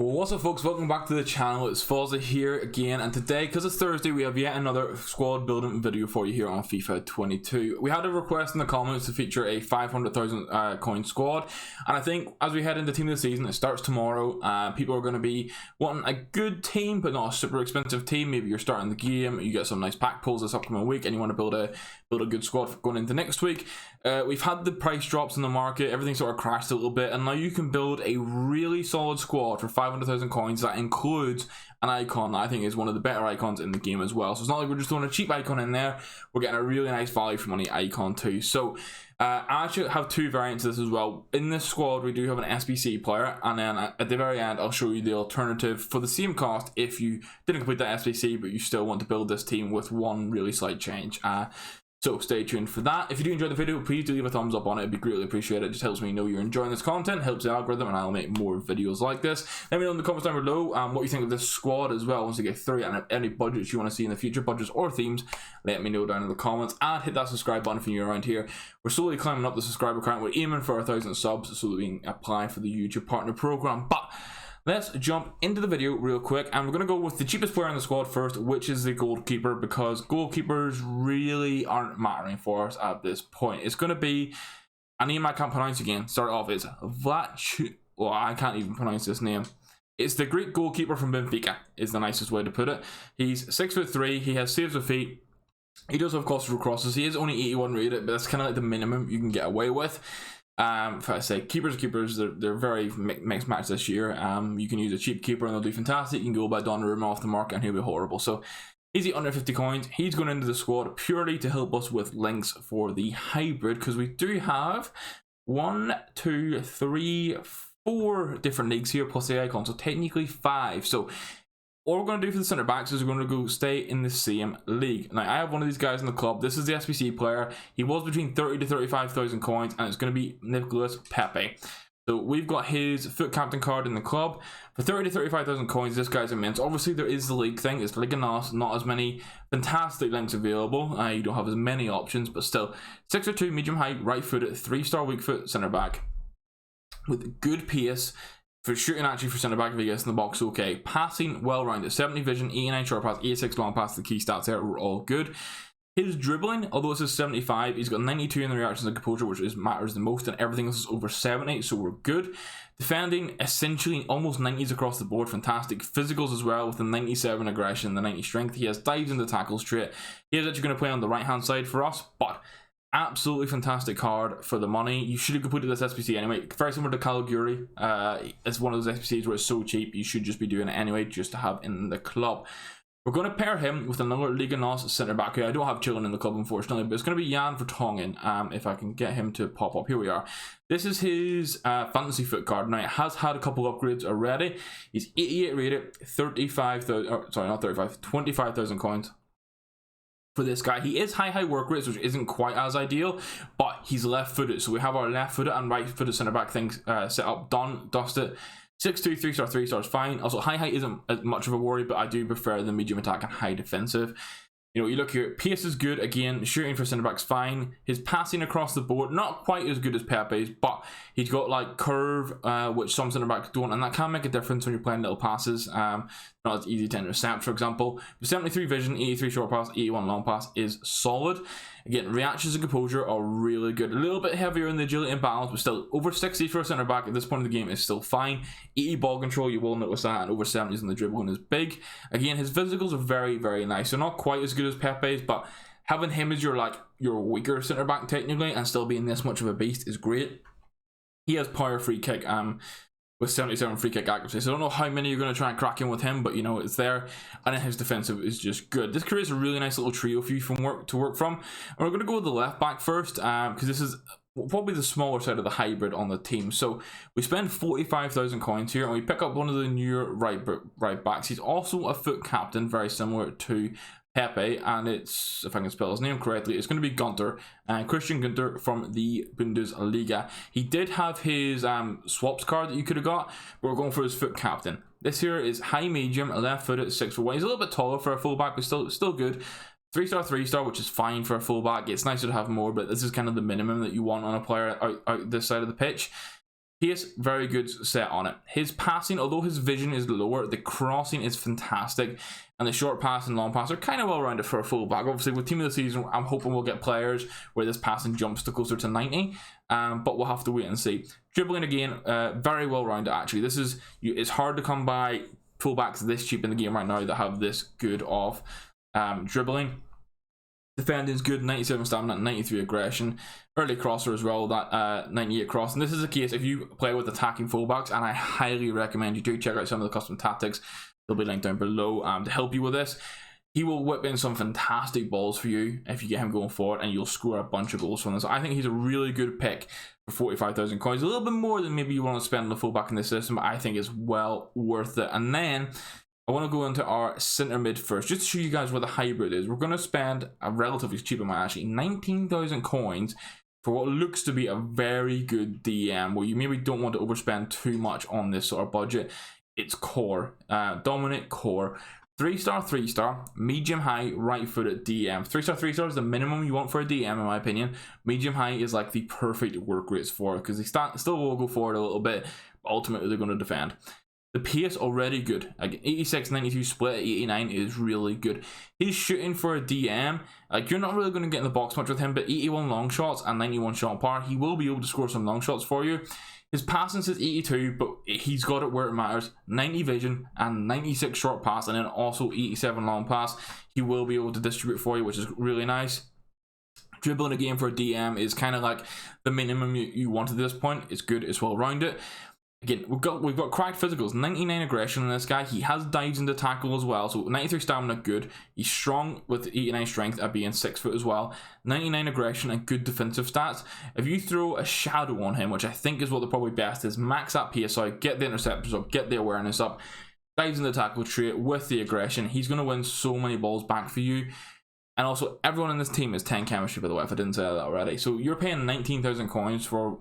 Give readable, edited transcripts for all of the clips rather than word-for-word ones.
What's up, folks? Welcome back to the channel. It's Forza here again, and today, because it's Thursday, we have yet another squad building video for you here on FIFA 22. We had a request in the comments to feature a 500,000 coin squad, and I think as we head into team of the season, it starts tomorrow. People are going to be wanting a good team, but not a super expensive team. Maybe you're starting the game, you get some nice pack pulls this upcoming week, and you want to build a good squad for going into next week. We've had the price drops in the market, everything sort of crashed a little bit, and now you can build a really solid squad for 500,000 coins that includes an icon that I think is one of the better icons in the game as well. So it's not like we're just throwing a cheap icon in there, we're getting a really nice value for money icon too. So I actually have two variants of this as well. In this squad we do have an SBC player, and then at the very end I'll show you the alternative for the same cost if you didn't complete that SBC but you still want to build this team with one really slight change. So stay tuned for that. If you do enjoy the video, please do leave a thumbs up on it. It'd be greatly appreciated. It just helps me know you're enjoying this content, helps the algorithm, and I'll make more videos like this. Let me know in the comments down below what you think of this squad as well once you get through it, and any budgets you want to see in the future, budgets or themes, let me know down in the comments. And hit that subscribe button if you're around here. We're slowly climbing up the subscriber count. We're aiming for 1,000 subs so that we can apply for the YouTube partner program. But let's jump into the video real quick, and we're going to go with the cheapest player in the squad first, which is the goalkeeper, because goalkeepers really aren't mattering for us at this point. It's going to be a name I can't pronounce again. Start off, it's well, I can't even pronounce this name. It's the Greek goalkeeper from Benfica, is the nicest way to put it. He's 6'3", he has saves with feet. He does have costs for crosses. He is only 81 rated, but that's kind of like the minimum you can get away with. If I say keepers, they're very mixed match this year. You can use a cheap keeper and they'll do fantastic. You can go by Donnarumma off the market and he'll be horrible. So he's the under 50 coins. He's going into the squad purely to help us with links for the hybrid, because we do have 1, 2, 3, 4 different leagues here plus the icon, so technically 5. So what we're going to do for the centre backs is we're going to go stay in the same league. Now I have one of these guys in the club. This is the SBC player. He was between 30 to 35,000 coins, and it's going to be Nicolas Pepe. So we've got his foot captain card in the club for 30 to 35,000 coins. This guy's immense. Obviously there is the league thing. It's Liga NOS, not as many fantastic links available. You don't have as many options, but still 6'2", medium height, right footed, 3-star weak foot centre back with good pace. For shooting, actually, for centre back, if he gets in the box, okay. Passing, well rounded, 70 vision, 89 short pass, 86 long pass. The key stats there were all good. His dribbling, although it's a 75, he's got 92 in the reactions and composure, which matters the most, and everything else is over 70, so we're good. Defending, essentially almost 90s across the board, fantastic. Physicals as well, with the 97 aggression, the 90 strength. He has dives in the tackles trait. He is actually going to play on the right hand side for us, but absolutely fantastic card for the money. You should have completed this SBC anyway. Very similar to Caliguri. It's one of those SBCs where it's so cheap you should just be doing it anyway, just to have in the club. We're going to pair him with another Liga NOS centre back. I don't have Chilling in the club, unfortunately, but it's going to be Jan Vertonghen. If I can get him to pop up, here we are. This is his fantasy foot card. Now, it has had a couple upgrades already. He's 88 rated, 25,000 coins. For this guy, he is high work rates, which isn't quite as ideal, but he's left footed, so we have our left footed and right footed centre back things set up, done, dusted. 6'2", 3-star, 3-star is fine. Also, high height isn't as much of a worry, but I do prefer the medium attack and high defensive. You know, you look here, pace is good. Again, shooting for centre back's fine. His passing across the board, not quite as good as Pepe's, but he's got like curve, which some centre backs don't, and that can make a difference when you're playing little passes. Not as easy to intercept, for example. But 73 vision, 83 short pass, 81 long pass is solid. Again, reactions and composure are really good. A little bit heavier in the agility and balance, but still over 60 for a centre back at this point of the game is still fine. 80 ball control, you will notice that, and over 70s in the dribbling is big. Again, his physicals are very, very nice. They're not quite as good as Pepe's, but having him as your weaker centre back technically, and still being this much of a beast is great. He has power free kick with 77 free kick accuracy, so I don't know how many you're going to try and crack in with him, but you know, it's there. And then his defensive is just good. This creates a really nice little trio for you to work from. And we're going to go with the left back first, because this is probably the smaller side of the hybrid on the team. So we spend 45,000 coins here, and we pick up one of the newer right backs. He's also a foot captain, very similar to Pepe, and it's, if I can spell his name correctly, it's going to be Gunter, Christian Gunter from the Bundesliga. He did have his swaps card that you could have got, but we're going for his foot captain. This here is high medium, left footed, 6'1". He's a little bit taller for a fullback, but still good. 3-star, 3-star, which is fine for a fullback. It's nicer to have more, but this is kind of the minimum that you want on a player out this side of the pitch. Pace, very good set on it. His passing, although his vision is lower, the crossing is fantastic. And the short pass and long pass are kind of well rounded for a fullback. Obviously, with team of the season, I'm hoping we'll get players where this passing jumps to closer to 90. But we'll have to wait and see. Dribbling again, very well rounded actually. It's hard to come by fullbacks this cheap in the game right now that have this good of dribbling. Defending is good, 97 stamina, 93 aggression. Early crosser as well, that 98 cross. And this is a case if you play with attacking fullbacks, and I highly recommend you do check out some of the custom tactics. They'll be linked down below to help you with this. He will whip in some fantastic balls for you if you get him going forward, and you'll score a bunch of goals from this. I think he's a really good pick for 45,000 coins. A little bit more than maybe you want to spend on the fullback in this system, but I think it's well worth it. And then I want to go into our center mid first, just to show you guys what the hybrid is. We're going to spend a relatively cheap amount, actually 19,000 coins for what looks to be a very good DM, where you maybe don't want to overspend too much on this sort of budget. It's core, dominant core, 3-star, 3-star, medium high, right footed DM. 3-star, 3-star is the minimum you want for a DM, in my opinion. Medium high is like the perfect work rates for it, because they still will go forward a little bit, but ultimately they're going to defend. The pace already good. Like 86, 92 split at 89 is really good. He's shooting for a DM. Like, you're not really going to get in the box much with him, but 81 long shots and 91 shot power. He will be able to score some long shots for you. His passing says 82, but he's got it where it matters. 90 vision and 96 short pass, and then also 87 long pass. He will be able to distribute for you, which is really nice. Dribbling a game for a DM is kind of like the minimum you want at this point. It's good, it's well rounded. Again, we've got cracked physicals, 99 aggression in this guy. He has dives into tackle as well, so 93 stamina, good. He's strong with 89 strength at being 6 foot as well. 99 aggression and good defensive stats. If you throw a shadow on him, which I think is what the probably best is, max that PSI, get the interceptors up, get the awareness up, dives into the tackle trait with the aggression. He's going to win so many balls back for you. And also, everyone in this team is 10 chemistry, by the way, if I didn't say that already. So you're paying 19,000 coins for,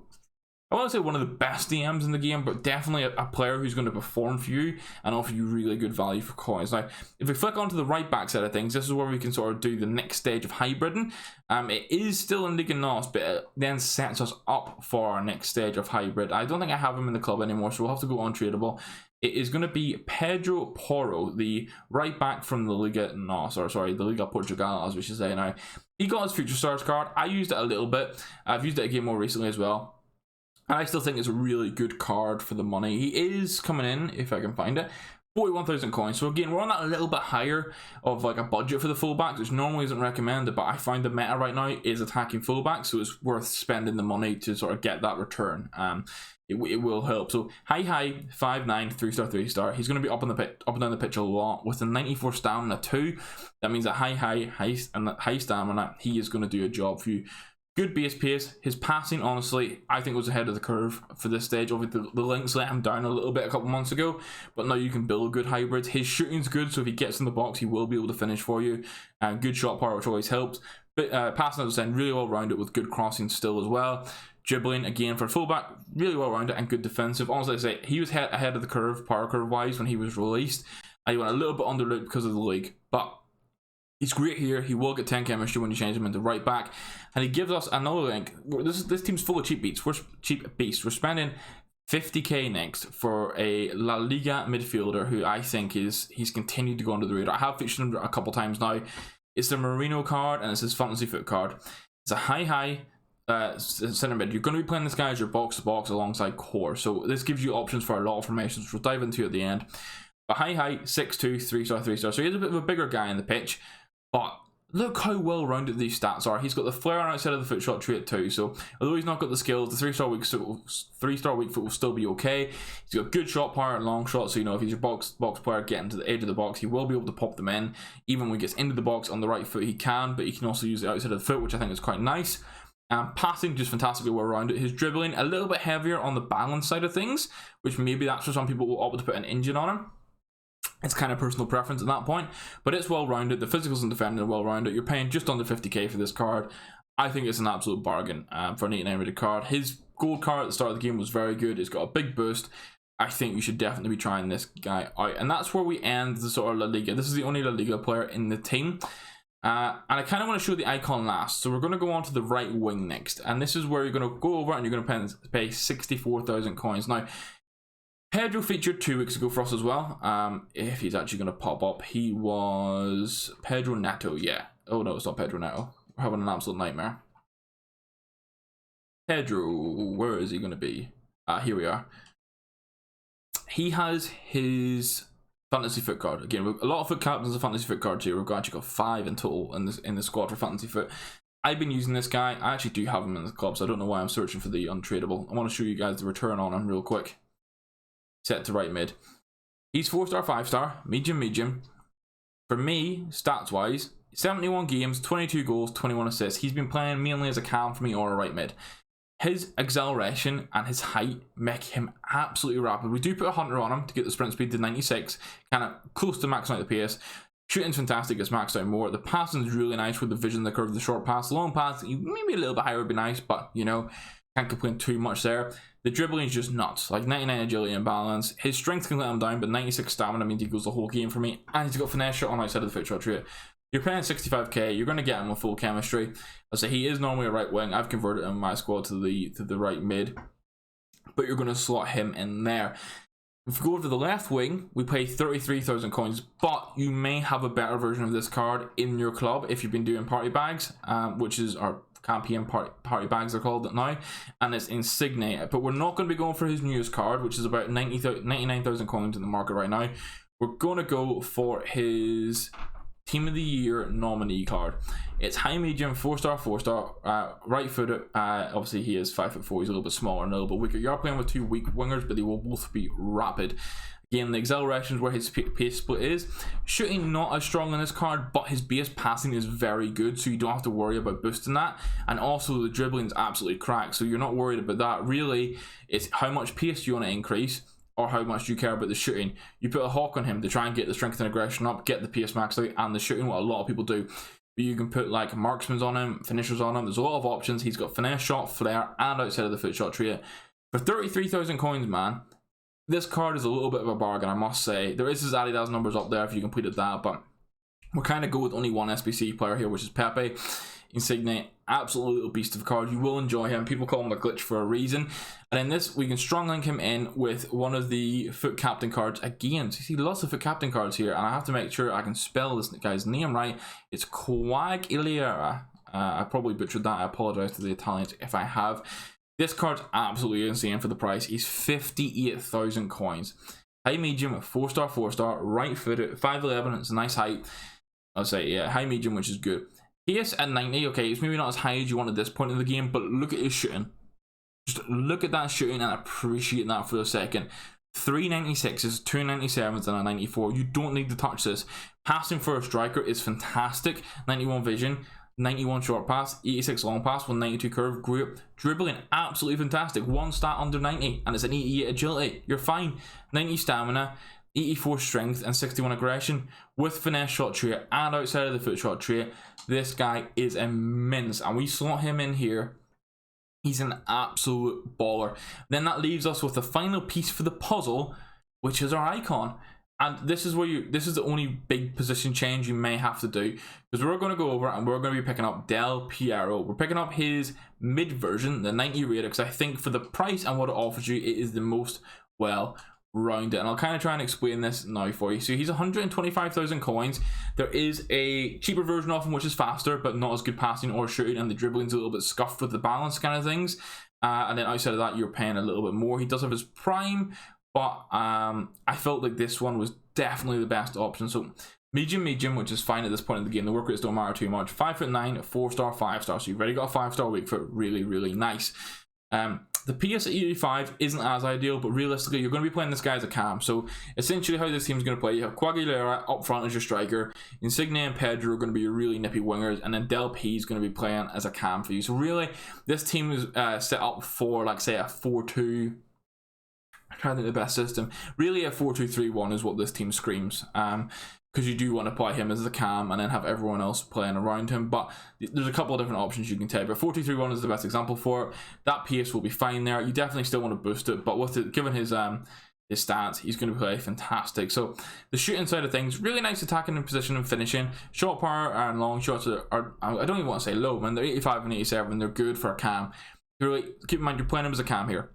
I want to say, one of the best DMs in the game, but definitely a player who's going to perform for you and offer you really good value for coins. Now, if we flick onto the right back side of things, this is where we can sort of do the next stage of hybriding. It is still in Liga NOS, but it then sets us up for our next stage of hybrid. I don't think I have him in the club anymore, so we'll have to go untradeable. It is going to be Pedro Porro, the right back from the Liga NOS, or sorry, the Liga Portugal, as we should say now. He got his Future Stars card. I used it a little bit. I've used it again more recently as well. I still think it's a really good card for the money. He is coming in, if I can find it, 41,000 coins. So again, we're on that a little bit higher of like a budget for the fullbacks, which normally isn't recommended, but I find the meta right now is attacking fullbacks, so it's worth spending the money to sort of get that return. It will help. So high, 5'9", 3-star, 3-star. He's going to be up and down the pitch a lot with a 94 stamina too. That means that high stamina, he is going to do a job for you. Good base pace. His passing, honestly, I think was ahead of the curve for this stage. Obviously, the links let him down a little bit a couple months ago, but now you can build good hybrids. His shooting's good, so if he gets in the box, he will be able to finish for you. Good shot power, which always helps. But passing, as I said, really well rounded with good crossing still as well. Dribbling, again, for fullback, really well rounded and good defensive. Honestly, I say he was ahead of the curve, power curve wise, when he was released. And he went a little bit underlooked because of the league, but he's great here. He will get 10 chemistry when you change him into right back. And he gives us another link. This team's full of cheap beats. We're cheap beasts. We're spending 50k next for a La Liga midfielder who I think he's continued to go under the radar. I have featured him a couple times now. It's the Marino card and it's his fantasy foot card. It's a high center mid. You're going to be playing this guy as your box to box alongside core. So this gives you options for a lot of formations, which we'll dive into at the end. But high, 6'2", 3-star, 3-star. So he's a bit of a bigger guy in the pitch. But look how well rounded these stats are. He's got the flair outside of the foot shot trait too. So although he's not got the skills, the 3-star weak foot will still be okay. He's got good shot power and long shot. So you know, if he's your box player getting to the edge of the box, he will be able to pop them in. Even when he gets into the box on the right foot, he can. But he can also use the outside of the foot, which I think is quite nice. Passing just fantastically well rounded. His dribbling a little bit heavier on the balance side of things, which maybe that's where some people will opt to put an engine on him. It's kind of personal preference at that point, but it's well rounded. The physicals and defending are well rounded. You're paying just under 50k for this card. I think it's an absolute bargain for an 89 rated card. His gold card at the start of the game was very good. It's got a big boost. I think you should definitely be trying this guy out, and that's where we end the sort of La Liga. This is the only La Liga player in the team. And I kind of want to show the icon last, so we're going to go on to the right wing next, and this is where you're going to go over and you're going to pay 64,000 coins. Now, Pedro featured 2 weeks ago for us as well. If he's actually going to pop up, he was Pedro Neto, yeah. Oh no, it's not Pedro Neto. We're having an absolute nightmare. Pedro, where is he going to be? Here we are. He has his fantasy foot card. Again, a lot of foot captains and fantasy foot cards here. We've actually got 5 in total in the squad for fantasy foot. I've been using this guy. I actually do have him in the club, so I don't know why I'm searching for the untradeable. I want to show you guys the return on him real quick. Set to right mid. He's 4-star, 5-star, medium. For me, stats wise, 71 games, 22 goals, 21 assists. He's been playing mainly as a cam for me or a right mid. His acceleration and his height make him absolutely rapid. We do put a hunter on him to get the sprint speed to 96, kind of close to maxing out the pace. Shooting's fantastic, it's maxed out more. The passing's really nice with the vision, the curve, the short pass. Long pass, maybe a little bit higher would be nice, but you know, can't complain too much there. The dribbling is just nuts, like 99 agility and balance. His strength can let him down, but 96 stamina means he goes the whole game for me. And he's got finesse shot on outside of the foot shot trait. You're paying 65k, you're going to get him with full chemistry. I say he is normally a right wing. I've converted him in my squad to the right mid, but you're going to slot him in there. If we go over to the left wing, we pay 33,000 coins, but you may have a better version of this card in your club if you've been doing party bags, which is our campaign party bags are called now, and it's Insigne. But we're not going to be going for his newest card, which is about 99,000 coins in the market right now. We're going to go for his Team of the Year nominee card. It's high medium, 4-star, 4-star, right footed. Obviously he is 5'4", he's a little bit smaller and a little bit weaker. You are playing with 2 weak wingers, but they will both be rapid. Again, the acceleration is where his pace split is. Shooting not as strong on this card, but his base passing is very good, so you don't have to worry about boosting that. And also the dribbling is absolutely cracked, so you're not worried about that. Really, it's how much pace you want to increase or how much you care about the shooting. You put a hawk on him to try and get the strength and aggression up, get the pace maxed out, and the shooting, what a lot of people do. But you can put like marksmans on him, finishers on him. There's a lot of options. He's got finesse shot, flair, and outside of the foot shot trait. For 33,000 coins, man, this card is a little bit of a bargain, I must say. There is his Adidas numbers up there if you completed that, but we're kind of go with only one SBC player here, which is Pepe. Insigne, absolute little beast of a card. You will enjoy him. People call him a glitch for a reason. And in this, we can strong link him in with one of the foot captain cards. Again, so you see lots of foot captain cards here, and I have to make sure I can spell this guy's name right. It's Quagliarella. I probably butchered that. I apologize to the Italians if I have. This card's absolutely insane for the price. He's 58,000 coins. High medium, 4-star, 4-star, right footed, 5'11", it's a nice height. I'll say, yeah, high medium, which is good. Pace at 90, okay, it's maybe not as high as you want at this point in the game, but look at his shooting. Just look at that shooting and appreciate that for a second. 396s, 297s, and a 94. You don't need to touch this. Passing for a striker is fantastic. 91 vision, 91 short pass, 86 long pass, 192 curve, great. Dribbling, absolutely fantastic. 1 stat under 90, and it's an 88 agility. You're fine. 90 stamina, 84 strength, and 61 aggression with finesse shot trait and outside of the foot shot trait. This guy is immense, and we slot him in here. He's an absolute baller. Then that leaves us with the final piece for the puzzle, which is our icon. And this is where this is the only big position change you may have to do, because we're going to go over and we're going to be picking up Del Piero. We're picking up his mid version, the 90 rated, because I think for the price and what it offers you, it is the most well rounded. And I'll kind of try and explain this now for you. So he's 125,000 coins. There is a cheaper version of him which is faster but not as good passing or shooting, and the dribbling's a little bit scuffed with the balance kind of things. And then outside of that, you're paying a little bit more. He does have his prime, but I felt like this one was definitely the best option. So medium, which is fine at this point in the game. The work rates don't matter too much. 5'9", 4-star, 5-star. So you've already got a 5-star weak foot. Really, really nice. The PS at 85 isn't as ideal, but realistically, you're going to be playing this guy as a cam. So essentially how this team's going to play, you have Quagliarella up front as your striker, Insigne and Pedro are going to be your really nippy wingers, and then Del P is going to be playing as a cam for you. So really, this team is set up for, like, say, a 4-2... I'm trying to think of the best system. Really, a 4-2-3-1 is what this team screams. Because you do want to play him as the cam and then have everyone else playing around him. But there's a couple of different options you can take. But 4-2-3-1 is the best example for it. That pace will be fine there. You definitely still want to boost it, but with it, given his his stats, he's going to play fantastic. So the shooting side of things, really nice attacking in position and finishing. Shot power and long shots are I don't even want to say low, man. They're 85 and 87. They're good for a cam. Really, keep in mind, you're playing him as a cam here.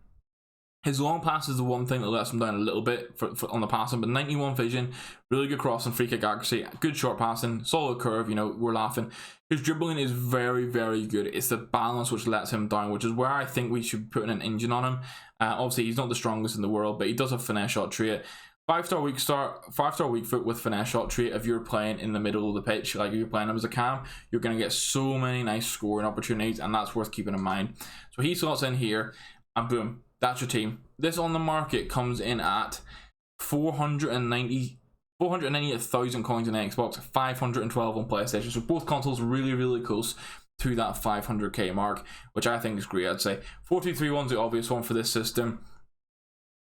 His long pass is the one thing that lets him down a little bit for on the passing, but 91 vision, really good crossing, free kick accuracy, good short passing, solid curve, you know, we're laughing. His dribbling is very, very good. It's the balance which lets him down, which is where I think we should put an engine on him. Obviously, he's not the strongest in the world, but he does have finesse shot trait. 5-star weak foot with finesse shot trait. If you're playing in the middle of the pitch, like if you're playing him as a cam, you're going to get so many nice scoring opportunities, and that's worth keeping in mind. So he slots in here, and boom. That's your team. This on the market comes in at 498,000 coins on Xbox, 512 on PlayStation. So both consoles really, really close to that 500k mark, which I think is great. I'd say 4-2-3-1's the obvious one for this system.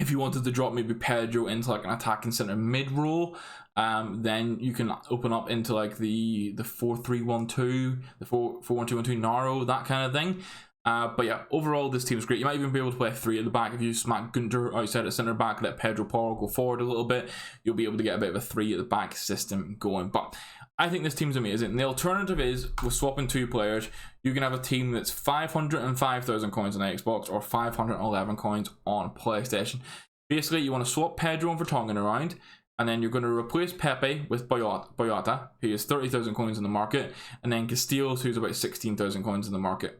If you wanted to drop maybe Pedro into like an attacking center mid role, then you can open up into like the 4-3-1-2, the 4-1-2-1-2 narrow, that kind of thing. But yeah, overall this team is great. You might even be able to play 3 at the back. If you smack Gunter outside at centre back, let Pedro Porro go forward a little bit, you'll be able to get a bit of a 3 at the back system going. But I think this team's amazing. And the alternative is, with swapping 2 players, you can have a team that's 505,000 coins on Xbox or 511 coins on PlayStation. Basically, you want to swap Pedro and Vertonghen around, and then you're going to replace Pepe with Boyata, who has 30,000 coins in the market, and then Castillo, who's about 16,000 coins in the market.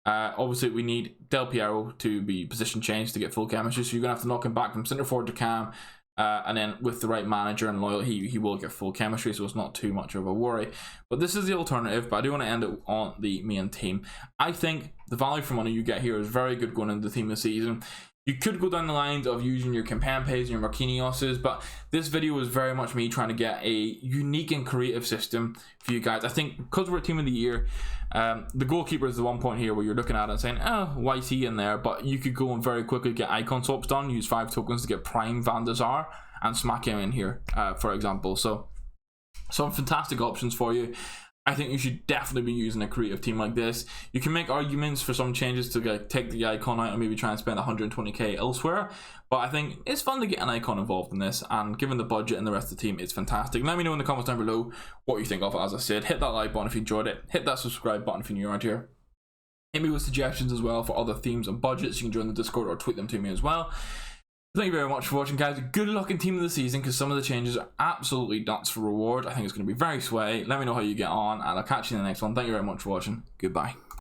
Obviously, we need Del Piero to be position changed to get full chemistry, so you're going to have to knock him back from centre forward to cam, and then with the right manager and loyalty, he will get full chemistry, so it's not too much of a worry. But this is the alternative, but I do want to end it on the main team. I think the value for money you get here is very good going into the team this season. You could go down the lines of using your Kempempe's and your Marquinhos's, but this video was very much me trying to get a unique and creative system for you guys. I think because we're a team of the year, the goalkeeper is the one point here where you're looking at it and saying, oh, why is he in there? But you could go and very quickly get icon swaps done, use 5 tokens to get Prime Van der Sar and smack him in here, for example. So some fantastic options for you. I think you should definitely be using a creative team like this. You can make arguments for some changes to like, take the icon out and maybe try and spend 120k elsewhere, but I think it's fun to get an icon involved in this, and given the budget and the rest of the team, it's fantastic. Let me know in the comments down below what you think of it. As I said, hit that like button if you enjoyed it, hit that subscribe button if you're new around here. Hit me with suggestions as well for other themes and budgets. You can join the Discord or tweet them to me as well. Thank you very much for watching, guys. Good luck in team of the season, because some of the changes are absolutely nuts for reward. I think it's going to be very sway. Let me know how you get on, and I'll catch you in the next one. Thank you very much for watching. Goodbye.